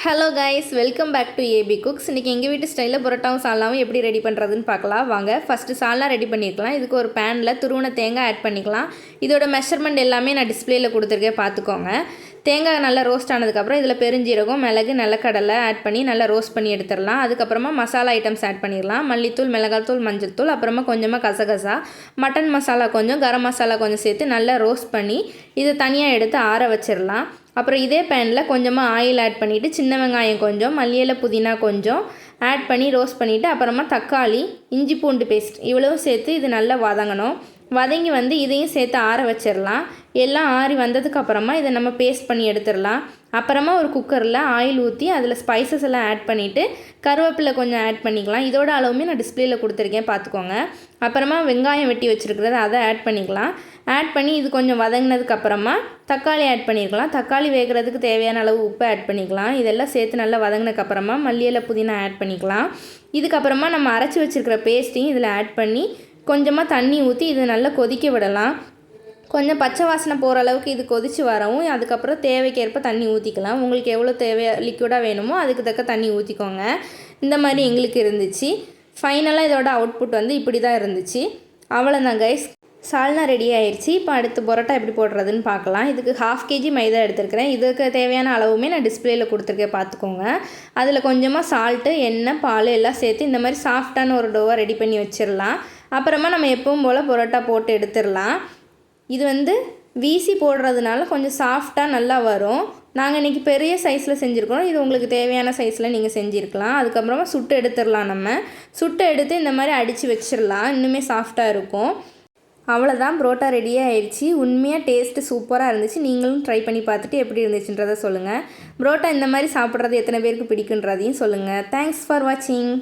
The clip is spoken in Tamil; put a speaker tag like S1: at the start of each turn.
S1: Hello guys, welcome back to AB cooks. இன்றைக்கி எங்கள் வீட்டு ஸ்டைலில் புரோட்டாவும் சால்னாவும் எப்படி ரெடி பண்ணுறதுன்னு பார்க்கலாம் வாங்க. ஃபஸ்ட்டு சால்னா ரெடி பண்ணியிருக்கலாம். இதுக்கு ஒரு பேனில் துருவன தேங்காய் ஆட் பண்ணிக்கலாம். இதோட மெஷர்மெண்ட் எல்லாமே நான் டிஸ்பிளேயில் கொடுத்துருக்கேன், பார்த்துக்கோங்க. தேங்காய் நல்லா ரோஸ்ட் ஆனதுக்கப்புறம் இதில் பெருஞ்சீரகம், மிளகு, நிலக்கடலை ஆட் பண்ணி நல்லா ரோஸ்ட் பண்ணி எடுத்துடலாம். அதுக்கப்புறமா மசாலா ஐட்டம்ஸ் ஆட் பண்ணிடலாம். மல்லித்தூள், மிளகாத்தூள், மஞ்சள் தூள், அப்புறமா கொஞ்சமாக கசகசா, மட்டன் மசாலா கொஞ்சம், கரம் மசாலா கொஞ்சம் சேர்த்து நல்லா ரோஸ்ட் பண்ணி இதை தனியாக எடுத்து ஆற வச்சிடலாம். அப்புறம் இதே பேனில் கொஞ்சமாக ஆயில் ஆட் பண்ணிவிட்டு சின்ன வெங்காயம் கொஞ்சம், மல்லியிலை, புதினா கொஞ்சம் ஆட் பண்ணி ரோஸ்ட் பண்ணிவிட்டு அப்புறமா தக்காளி, இஞ்சி பூண்டு பேஸ்ட் இவ்வளவும் சேர்த்து இது நல்லா வதங்கணும். வதங்கி இதையும் சேர்த்து ஆற வச்சிடலாம். எல்லாம் ஆறி வந்ததுக்கப்புறமா இதை நம்ம பேஸ்ட் பண்ணி எடுத்துடலாம். அப்புறமா ஒரு குக்கரில் ஆயில் ஊற்றி அதில் ஸ்பைசஸ் எல்லாம் ஆட் பண்ணிவிட்டு கருவேப்பிலை கொஞ்சம் ஆட் பண்ணிக்கலாம். இதோட அளவுமே நான் டிஸ்பிளேயில் கொடுத்துருக்கேன், பார்த்துக்கோங்க. அப்புறமா வெங்காயம் வெட்டி வச்சுருக்கிறது அதை ஆட் பண்ணிக்கலாம். ஆட் பண்ணி இது கொஞ்சம் வதங்கினதுக்கப்புறமா தக்காளி ஆட் பண்ணியிருக்கலாம். தக்காளி வேகிறதுக்கு தேவையான அளவு உப்பு ஆட் பண்ணிக்கலாம். இதெல்லாம் சேர்த்து நல்லா வதங்கினதுக்கப்புறமா மல்லியிலை, புதினா ஆட் பண்ணிக்கலாம். இதுக்கப்புறமா நம்ம அரைச்சி வச்சுருக்கிற பேஸ்ட்டையும் இதில் ஆட் பண்ணி கொஞ்சமாக தண்ணி ஊற்றி இதை நல்லா கொதிக்க விடலாம். கொஞ்சம் பச்சை வாசனை போகிற அளவுக்கு இது கொதித்து வரவும் அதுக்கப்புறம் தேவைக்கேற்ப தண்ணி ஊற்றிக்கலாம். உங்களுக்கு எவ்வளோ லிக்விடாக வேணுமோ அதுக்கு தக்க தண்ணி ஊற்றிக்கோங்க. இந்த மாதிரி எங்களுக்கு இருந்துச்சு. ஃபைனலாக இதோட அவுட்புட் இப்படி தான் இருந்துச்சு. அவ்வளோதான் கைஸ், சால்னா ரெடி ஆயிடுச்சு. இப்போ அடுத்து பரோட்டா எப்படி போடுறதுன்னு பார்க்கலாம். இதுக்கு 1/2 kg மைதா எடுத்துருக்கிறேன். இதுக்கு தேவையான அளவுமே நான் டிஸ்பிளேயில் கொடுத்துருக்கேன், பார்த்துக்கோங்க. அதில் கொஞ்சமாக சால்ட்டு, எண்ணெய், பால் எல்லாம் சேர்த்து இந்த மாதிரி சாஃப்டான ஒரு டோவாக ரெடி பண்ணி வச்சிடலாம். அப்புறமா நம்ம எப்பவும் போல் பரோட்டா போட்டு எடுத்துடலாம். இது வீசி போடுறதுனால கொஞ்சம் சாஃப்டாக நல்லா வரும். நாங்கள் இன்றைக்கி பெரிய சைஸில் செஞ்சுருக்கோம். இது உங்களுக்கு தேவையான சைஸில் நீங்கள் செஞ்சுருக்கலாம். அதுக்கப்புறமா சுட்டு எடுத்துடலாம். நம்ம சுட்டு எடுத்து இந்த மாதிரி அடித்து வச்சிடலாம், இன்னுமே சாஃப்டாக இருக்கும். அவ்வளோதான், பரோட்டா ரெடியாக ஆயிடுச்சு. உண்மையாக டேஸ்ட்டு சூப்பராக இருந்துச்சு. நீங்களும் ட்ரை பண்ணி பார்த்துட்டு எப்படி இருந்துச்சுன்றதை சொல்லுங்கள். பரோட்டா இந்த மாதிரி சாப்பிட்றது எத்தனை பேருக்கு பிடிக்குன்றதையும் சொல்லுங்கள். தேங்க்ஸ் ஃபார் வாட்சிங்.